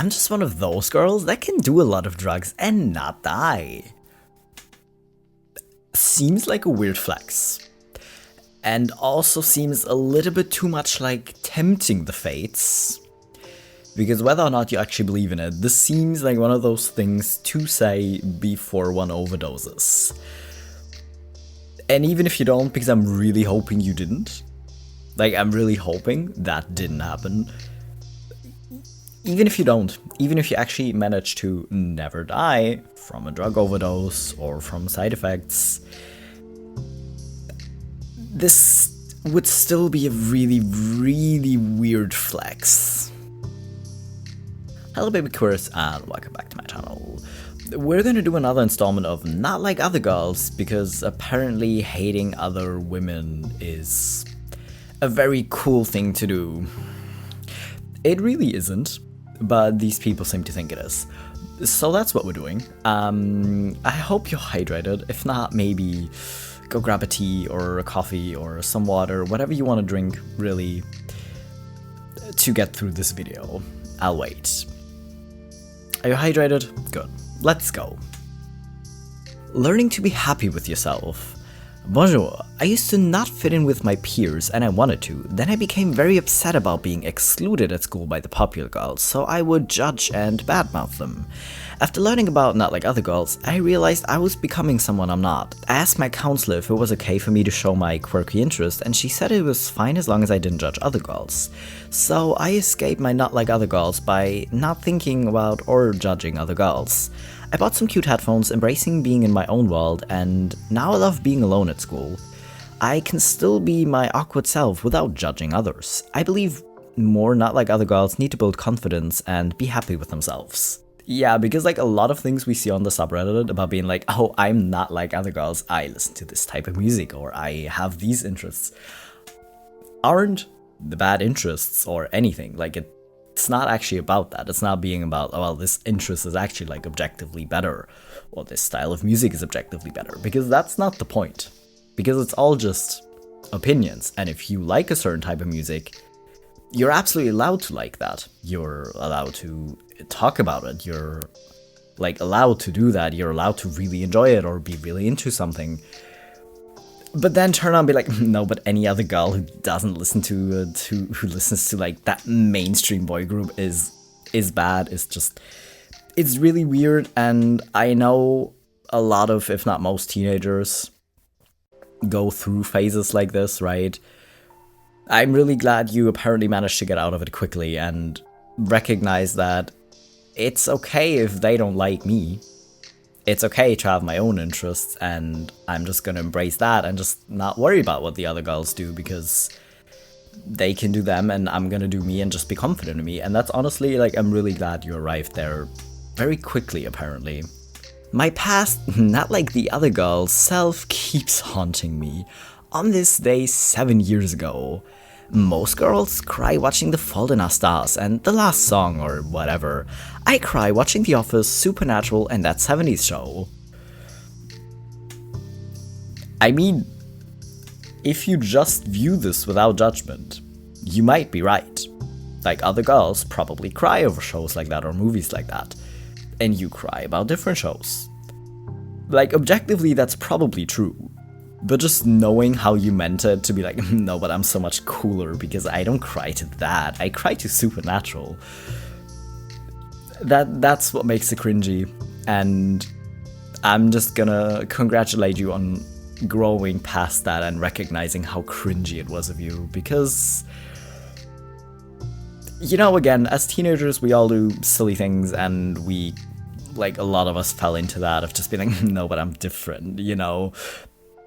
I'm just one of those girls that can do a lot of drugs and not die. Seems like a weird flex. And also seems a little bit too much like tempting the fates. Because whether or not you actually believe in it, this seems like one of those things to say before one overdoses. And even if you don't, because I'm really hoping you didn't. Like, I'm really hoping that didn't happen. Even if you don't, even if you actually manage to never die from a drug overdose or from side effects, this would still be a really, really weird flex. Hello BabyQueers and welcome back to my channel. We're gonna do another installment of Not Like Other Girls, because apparently hating other women is a very cool thing to do. It really isn't, but these people seem to think it is. So that's what we're doing. I hope you're hydrated. If not, maybe go grab a tea or a coffee or some water, whatever you want to drink, really, to get through this video. I'll wait. Are you hydrated? Good. Let's go. Learning to be happy with yourself. Bonjour. I used to not fit in with my peers and I wanted to. Then I became very upset about being excluded at school by the popular girls, so I would judge and badmouth them. After learning about Not Like Other Girls, I realized I was becoming someone I'm not. I asked my counselor if it was okay for me to show my quirky interest, and she said it was fine as long as I didn't judge other girls. So I escaped my Not Like Other Girls by not thinking about or judging other girls. I bought some cute headphones, embracing being in my own world, and now I love being alone at school. I can still be my awkward self without judging others. I believe more Not Like Other Girls need to build confidence and be happy with themselves. Yeah, because like a lot of things we see on the subreddit about being like, oh, I'm not like other girls, I listen to this type of music, or I have these interests, aren't the bad interests or anything. Like it's not actually about that. It's not being about, oh, well, this interest is actually like objectively better, or this style of music is objectively better, because that's not the point. Because it's all just opinions, and if you like a certain type of music, you're absolutely allowed to like that. You're allowed to talk about it. You're like allowed to do that. You're allowed to really enjoy it or be really into something. But then turn on and be like, no, but any other girl who doesn't listen to who listens to like that mainstream boy group is bad. It's really weird. And I know a lot of, if not most, teenagers go through phases like this, right? I'm really glad you apparently managed to get out of it quickly and recognize that it's okay if they don't like me. It's okay to have my own interests, and I'm just gonna embrace that and just not worry about what the other girls do, because they can do them and I'm gonna do me and just be confident in me. And that's honestly, like, I'm really glad you arrived there very quickly, apparently. My past, not like the other girls, self keeps haunting me. On this day 7 years ago, most girls cry watching The Fault in Our Stars and The Last Song or whatever. I cry watching The Office, Supernatural, and That 70s Show. I mean, if you just view this without judgment, you might be right. Like, other girls probably cry over shows like that or movies like that, and you cry about different shows. Like, objectively, that's probably true. But just knowing how you meant it to be like, no, but I'm so much cooler because I don't cry to that. I cry to Supernatural. That's what makes it cringy. And I'm just gonna congratulate you on growing past that and recognizing how cringy it was of you. Because, you know, again, as teenagers, we all do silly things, and we, like, a lot of us fell into that of just being like, no, but I'm different, you know?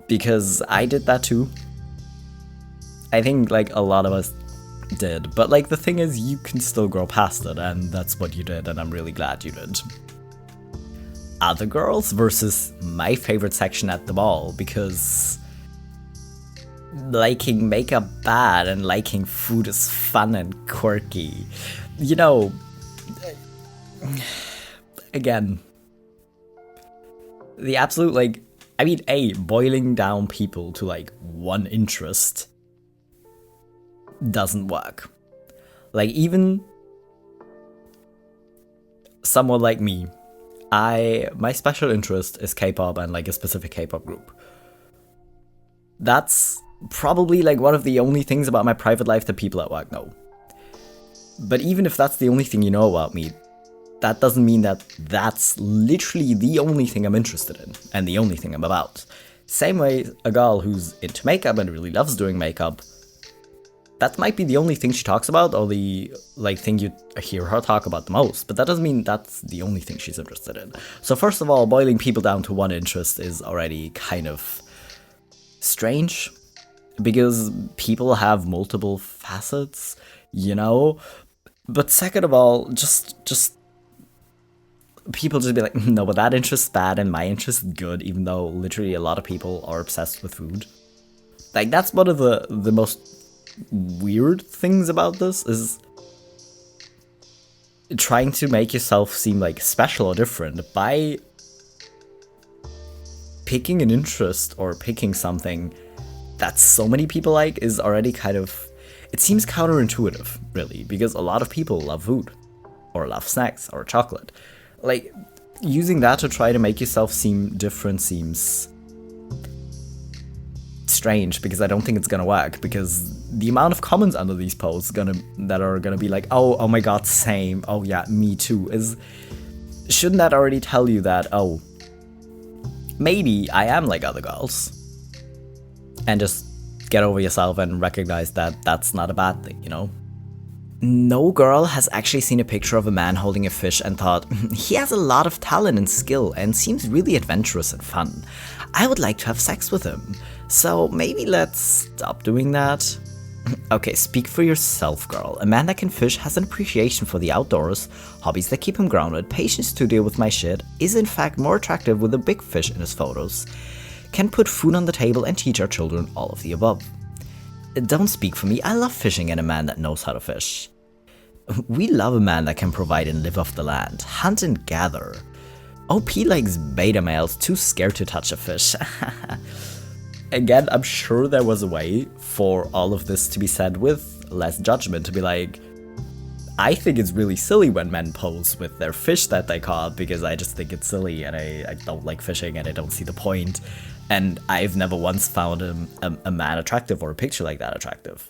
Because I did that too. I think, like, a lot of us did. But, like, the thing is, you can still grow past it, and that's what you did, and I'm really glad you did. Other girls versus my favorite section at the mall, because liking makeup bad and liking food is fun and quirky. You know, again, the absolute, like, I mean, boiling down people to, like, one interest doesn't work. Like, even someone like me, my special interest is K-pop and like a specific K-pop group. That's probably like one of the only things about my private life that people at work know. But even if that's the only thing you know about me, that doesn't mean that that's literally the only thing I'm interested in and the only thing I'm about. Same way, a girl who's into makeup and really loves doing makeup, that might be the only thing she talks about or the like thing you hear her talk about the most, but that doesn't mean that's the only thing she's interested in. So first of all, boiling people down to one interest is already kind of strange, because people have multiple facets, you know? But second of all, just people just be like, no, but that interest's bad and my interest's good, even though literally a lot of people are obsessed with food. Like, that's one of the most weird things about this, is trying to make yourself seem like special or different by picking an interest or picking something that so many people like is already kind of, it seems counterintuitive, really, because a lot of people love food or love snacks or chocolate. Like, using that to try to make yourself seem different seems strange, because I don't think it's gonna work, because the amount of comments under these posts that are gonna be like, oh my god, same, oh yeah, me too, shouldn't that already tell you that, oh, maybe I am like other girls? And just get over yourself and recognize that that's not a bad thing, you know? No girl has actually seen a picture of a man holding a fish and thought, he has a lot of talent and skill and seems really adventurous and fun. I would like to have sex with him. So maybe let's stop doing that. Okay, speak for yourself, girl. A man that can fish has an appreciation for the outdoors, hobbies that keep him grounded, patience to deal with my shit, is in fact more attractive with a big fish in his photos, can put food on the table and teach our children all of the above. Don't speak for me, I love fishing and a man that knows how to fish. We love a man that can provide and live off the land, hunt and gather. OP likes beta males too scared to touch a fish. Again, I'm sure there was a way for all of this to be said with less judgment, to be like, I think it's really silly when men pose with their fish that they caught, because I just think it's silly and I don't like fishing and I don't see the point. And I've never once found a man attractive or a picture like that attractive.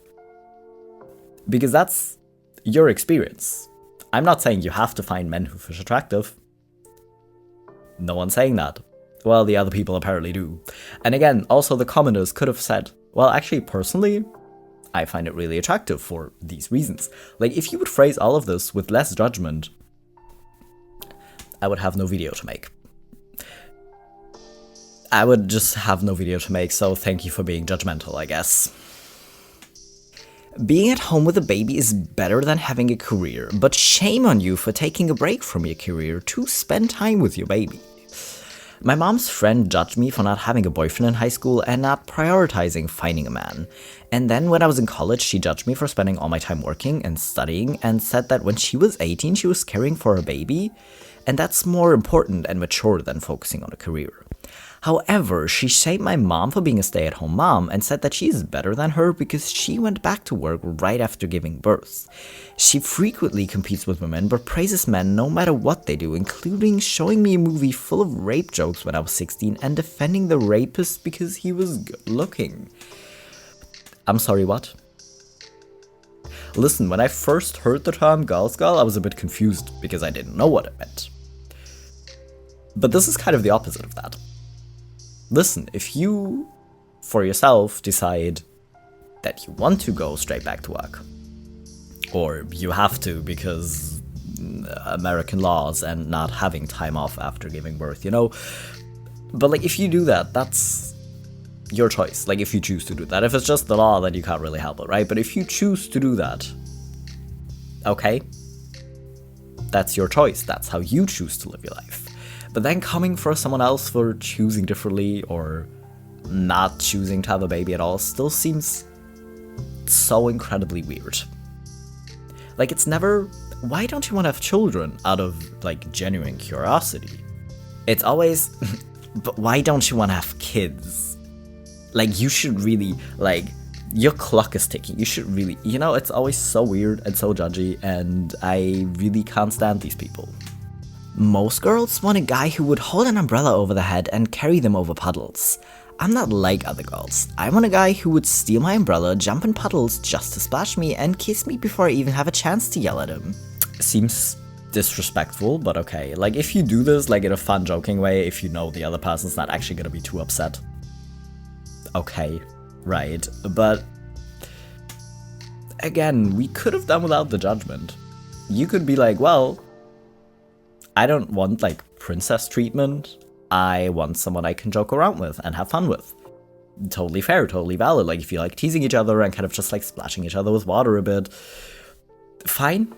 Because that's your experience. I'm not saying you have to find men who fish attractive. No one's saying that. Well, the other people apparently do. And again, also the commenters could have said, well, actually, personally, I find it really attractive for these reasons. Like, if you would phrase all of this with less judgment, I would have no video to make. I would just have no video to make, so thank you for being judgmental, I guess. Being at home with a baby is better than having a career, but shame on you for taking a break from your career to spend time with your baby. My mom's friend judged me for not having a boyfriend in high school and not prioritizing finding a man. And then when I was in college, she judged me for spending all my time working and studying and said that when she was 18, she was caring for a baby, and that's more important and mature than focusing on a career. However, she shamed my mom for being a stay-at-home mom and said that she's better than her because she went back to work right after giving birth. She frequently competes with women but praises men no matter what they do, including showing me a movie full of rape jokes when I was 16 and defending the rapist because he was good looking. I'm sorry, what? Listen, when I first heard the term girl's girl, I was a bit confused because I didn't know what it meant. But this is kind of the opposite of that. Listen, if you, for yourself, decide that you want to go straight back to work, or you have to because American laws and not having time off after giving birth, you know, but like if you do that, that's your choice. Like if you choose to do that. If it's just the law, then you can't really help it, right? But if you choose to do that, okay, that's your choice. That's how you choose to live your life. But then coming for someone else for choosing differently or not choosing to have a baby at all still seems so incredibly weird. Like, it's never, why don't you want to have children out of, like, genuine curiosity? It's always, but why don't you want to have kids? Like, you should really, like, your clock is ticking. You should really, you know, it's always so weird and so judgy, and I really can't stand these people. Most girls want a guy who would hold an umbrella over their head and carry them over puddles. I'm not like other girls. I want a guy who would steal my umbrella, jump in puddles just to splash me, and kiss me before I even have a chance to yell at him. Seems disrespectful, but okay. Like, if you do this, like, in a fun, joking way, if you know the other person's not actually gonna be too upset. Okay, right. But again, we could have done without the judgment. You could be like, well, I don't want, like, princess treatment. I want someone I can joke around with and have fun with. Totally fair, totally valid. Like, if you like teasing each other and kind of just like splashing each other with water a bit, fine.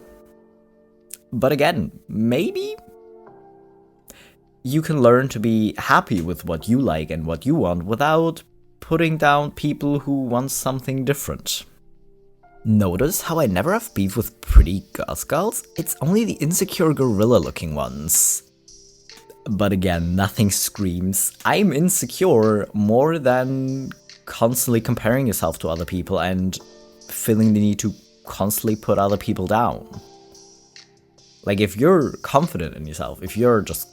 But again, maybe you can learn to be happy with what you like and what you want without putting down people who want something different. Notice how I never have beef with pretty girls? It's only the insecure gorilla-looking ones. But again, nothing screams, I'm insecure, more than constantly comparing yourself to other people and feeling the need to constantly put other people down. Like, if you're confident in yourself, if you're just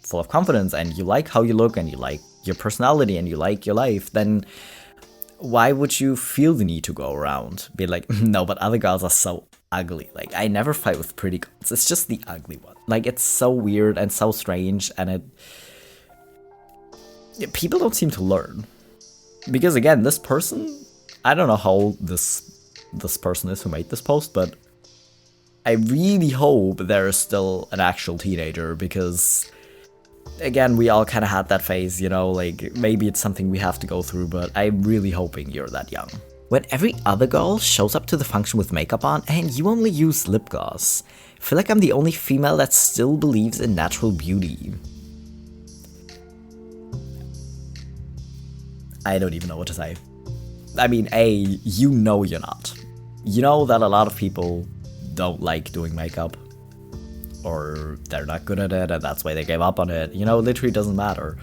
full of confidence and you like how you look and you like your personality and you like your life, then why would you feel the need to go around be like, no, but other girls are so ugly. Like, I never fight with pretty girls, it's just the ugly one. Like, it's so weird and so strange, and people don't seem to learn. Because again, this person, I don't know how old this person is who made this post, but I really hope there is still an actual teenager, because again, we all kind of had that phase, you know, like, maybe it's something we have to go through, but I'm really hoping you're that young. When every other girl shows up to the function with makeup on and you only use lip gloss, I feel like I'm the only female that still believes in natural beauty. I don't even know what to say. I mean, you know you're not. You know that a lot of people don't like doing makeup, or they're not good at it and that's why they gave up on it. You know, literally doesn't matter.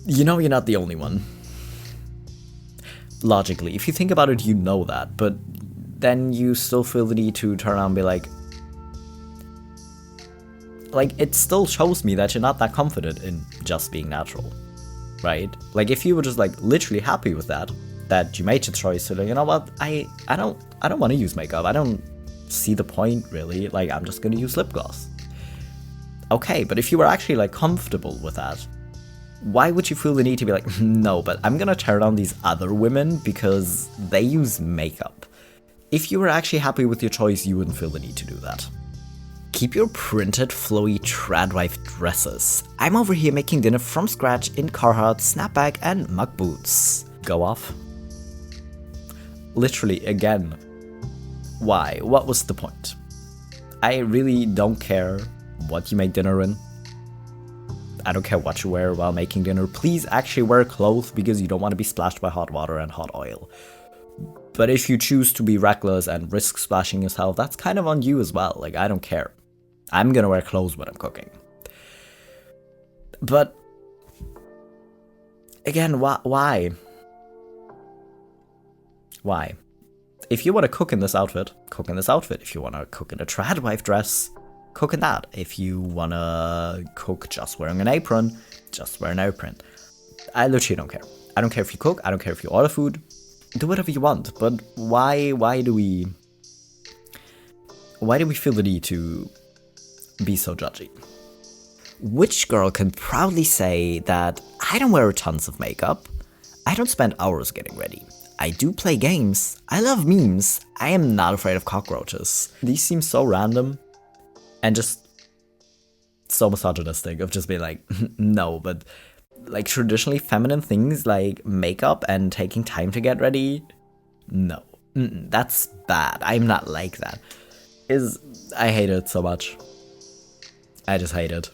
You know you're not the only one. Logically, if you think about it, you know that, but then you still feel the need to turn around and be like, it still shows me that you're not that confident in just being natural, right? Like, if you were just like literally happy with that you made your choice to, like, you know what, I don't want to use makeup, I don't see the point really, like, I'm just gonna use lip gloss. Okay, but if you were actually like comfortable with that, why would you feel the need to be like, no, but I'm gonna turn on these other women because they use makeup? If you were actually happy with your choice, you wouldn't feel the need to do that. Keep your printed, flowy trad wife dresses. I'm over here making dinner from scratch in Carhartt, snapback, and muck boots. Go off. Literally, again. Why? What was the point? I really don't care what you make dinner in. I don't care what you wear while making dinner. Please actually wear clothes because you don't want to be splashed by hot water and hot oil. But if you choose to be reckless and risk splashing yourself, that's kind of on you as well. Like, I don't care. I'm gonna wear clothes when I'm cooking. But again, why? Why? If you want to cook in this outfit, cook in this outfit. If you want to cook in a trad wife dress, cook in that. If you want to cook just wearing an apron, just wear an apron. I literally don't care. I don't care if you cook, I don't care if you order food. Do whatever you want, but why do we feel the need to be so judgy? Which girl can proudly say that I don't wear tons of makeup, I don't spend hours getting ready, I do play games, I love memes, I am not afraid of cockroaches? These seem so random and just so misogynistic of just being like, no, but like traditionally feminine things like makeup and taking time to get ready, no, that's bad. I'm not like that. I hate it so much. I just hate it.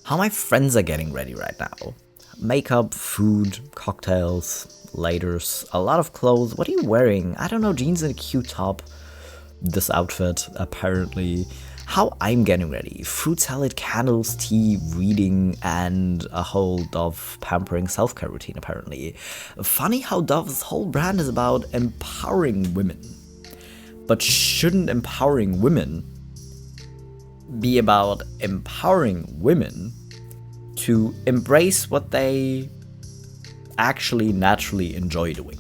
How my friends are getting ready right now. Makeup, food, cocktails, lighters, a lot of clothes. What are you wearing? I don't know, jeans and a cute top. This outfit, apparently. How I'm getting ready. Fruit salad, candles, tea, reading, and a whole Dove pampering self-care routine, apparently. Funny how Dove's whole brand is about empowering women. But shouldn't empowering women be about empowering women to embrace what they actually naturally enjoy doing.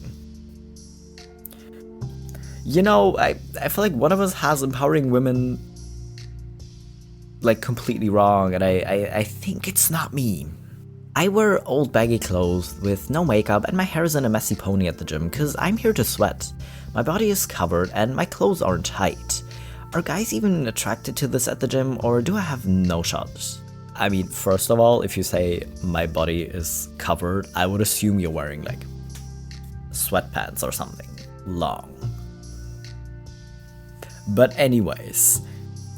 You know, I feel like one of us has empowering women like completely wrong, and I think it's not me. I wear old baggy clothes with no makeup and my hair is in a messy pony at the gym because I'm here to sweat. My body is covered and my clothes aren't tight. Are guys even attracted to this at the gym, or do I have no shot? I mean, first of all, if you say my body is covered, I would assume you're wearing like sweatpants or something long. But anyways,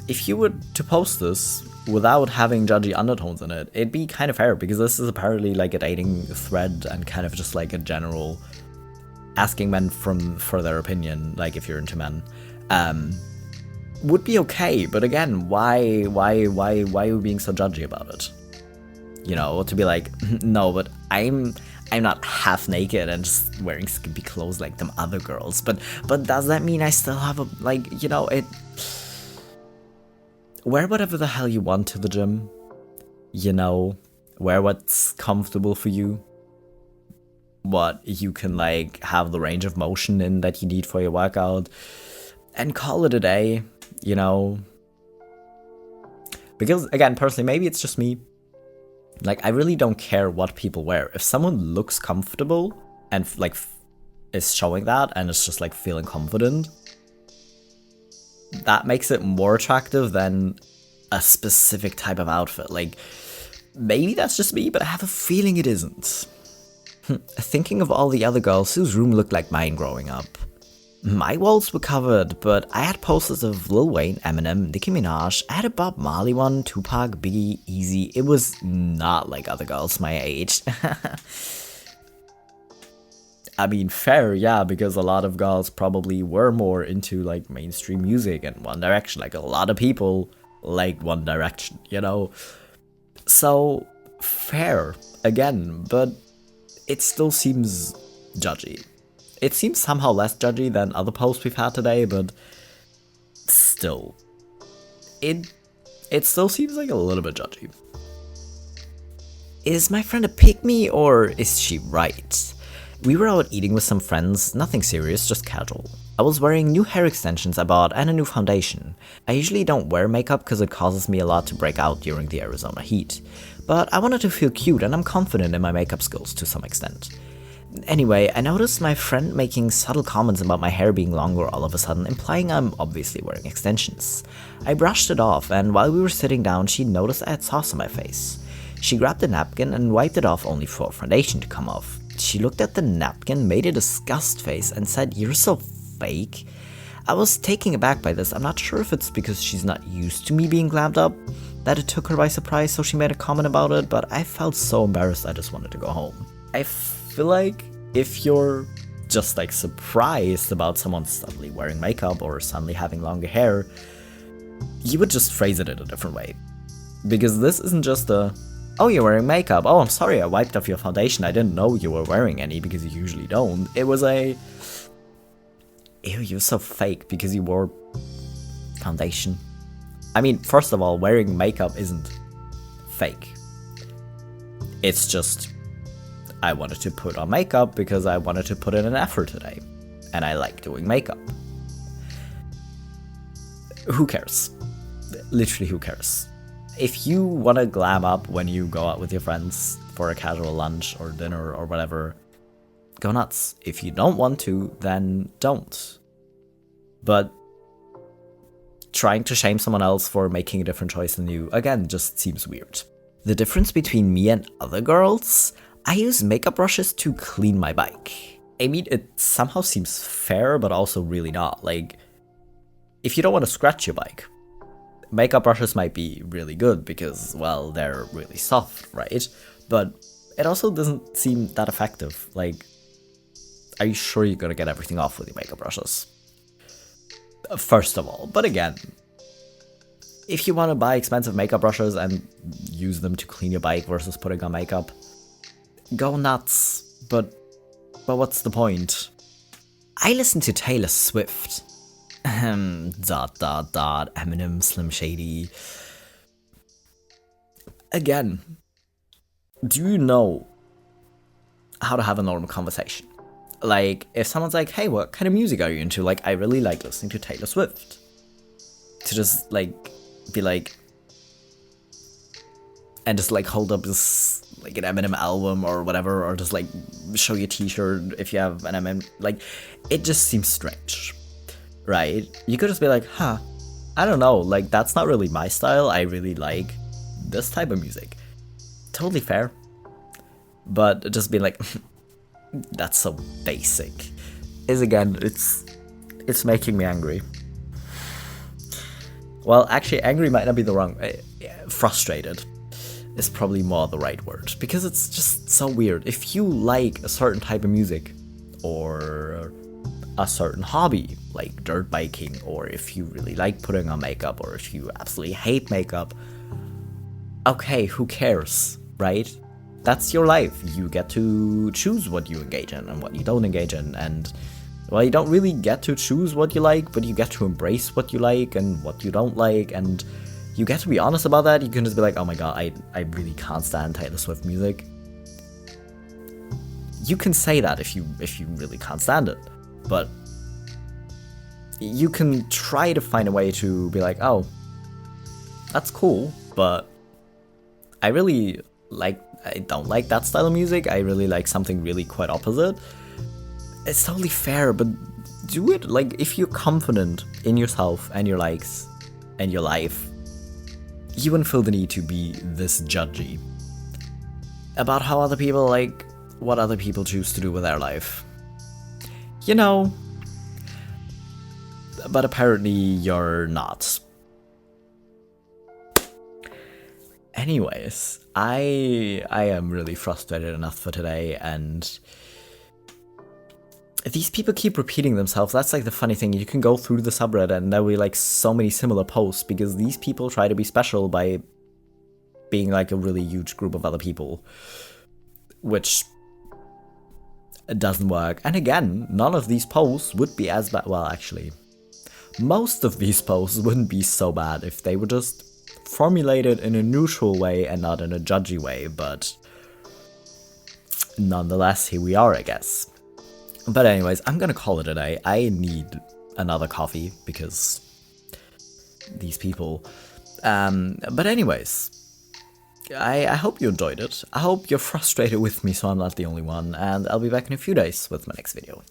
if you were to post this without having judgy undertones in it, it'd be kind of fair, because this is apparently like a dating thread and kind of just like a general asking men for their opinion, like if you're into men, would be okay. But again, why are you being so judgy about it? You know, to be like, no, but I'm not half naked and just wearing skimpy clothes like them other girls. But does that mean I still have a, like, you know, it... Wear whatever the hell you want to the gym. You know, wear what's comfortable for you. What you can, like, have the range of motion in that you need for your workout. And call it a day, you know. Because, again, personally, maybe it's just me. Like, I really don't care what people wear. If someone looks comfortable and, like, is showing that and is just, like, feeling confident, that makes it more attractive than a specific type of outfit. Like, maybe that's just me, but I have a feeling it isn't. Thinking of all the other girls whose room looked like mine growing up. My walls were covered, but I had posters of Lil Wayne, Eminem, Nicki Minaj. I had a Bob Marley one, Tupac, Biggie, Easy. It was not like other girls my age. I mean, fair, yeah, because a lot of girls probably were more into, like, mainstream music and One Direction. Like, a lot of people like One Direction, you know? So, fair, again, but it still seems judgy. It seems somehow less judgy than other posts we've had today, but still. It still seems like a little bit judgy. Is my friend a pick-me, or is she right? We were out eating with some friends, nothing serious, just casual. I was wearing new hair extensions I bought and a new foundation. I usually don't wear makeup because it causes me a lot to break out during the Arizona heat. But I wanted to feel cute and I'm confident in my makeup skills to some extent. Anyway, I noticed my friend making subtle comments about my hair being longer all of a sudden, implying I'm obviously wearing extensions. I brushed it off, and while we were sitting down, she noticed I had sauce on my face. She grabbed a napkin and wiped it off only for foundation to come off. She looked at the napkin, made a disgust face, and said, "You're so fake." I was taken aback by this. I'm not sure if it's because she's not used to me being glammed up that it took her by surprise, so she made a comment about it, but I felt so embarrassed I just wanted to go home. I feel like if you're just like surprised about someone suddenly wearing makeup or suddenly having longer hair, you would just phrase it in a different way. Because this isn't just a, "Oh, you're wearing makeup. Oh, I'm sorry, I wiped off your foundation. I didn't know you were wearing any," because you usually don't. It was a, "Ew, you're so fake because you wore foundation." I mean, first of all, wearing makeup isn't fake. It's just, I wanted to put on makeup because I wanted to put in an effort today. And I like doing makeup. Who cares? Literally, who cares? If you want to glam up when you go out with your friends for a casual lunch or dinner or whatever, go nuts. If you don't want to, then don't. But trying to shame someone else for making a different choice than you, again, just seems weird. The difference between me and other girls? I use makeup brushes to clean my bike. I mean, it somehow seems fair, but also really not. Like, if you don't want to scratch your bike, makeup brushes might be really good because, well, they're really soft, right? But it also doesn't seem that effective. Like, are you sure you're gonna get everything off with your makeup brushes? First of all, but again, if you want to buy expensive makeup brushes and use them to clean your bike versus putting on makeup, go nuts, but what's the point? I listen to Taylor Swift. Eminem, Slim Shady. again, do you know how to have a normal conversation? Like, if someone's like, hey, what kind of music are you into? Like, I really like listening to Taylor Swift. To just, like, be like, and just, like, hold up this, like, an Eminem album or whatever, or just, like, show you a t-shirt if you have an Eminem, like, it just seems strange, right? You could just be like, huh, I don't know, like, that's not really my style, I really like this type of music. Totally fair. But just be like, that's so basic. Again, it's making me angry. Well, actually, angry might not be the wrong... frustrated is probably more the right word. Because it's just so weird. If you like a certain type of music, or a certain hobby, like dirt biking, or if you really like putting on makeup, or if you absolutely hate makeup, okay, who cares, right? That's your life. You get to choose what you engage in and what you don't engage in, and, well, you don't really get to choose what you like, but you get to embrace what you like and what you don't like, and you get to be honest about that. You can just be like, oh my god, I really can't stand Taylor Swift music. You can say that if you really can't stand it, but you can try to find a way to be like, oh, that's cool, but I don't like that style of music, I really like something really quite opposite. It's totally fair, but do it, like, if you're confident in yourself and your likes and your life, you wouldn't feel the need to be this judgy about how other people, like, what other people choose to do with their life. You know, but apparently you're not. Anyways, I am really frustrated enough for today, and these people keep repeating themselves. That's like the funny thing. You can go through the subreddit and there'll be like so many similar posts because these people try to be special by being like a really huge group of other people, which doesn't work. And again, none of these posts would be as bad. Well, actually, most of these posts wouldn't be so bad if they were just formulated in a neutral way and not in a judgy way, but nonetheless, here we are, I guess. But anyways, I'm gonna call it a day. I need another coffee because these people. But anyways, I hope you enjoyed it. I hope you're frustrated with me so I'm not the only one, and I'll be back in a few days with my next video.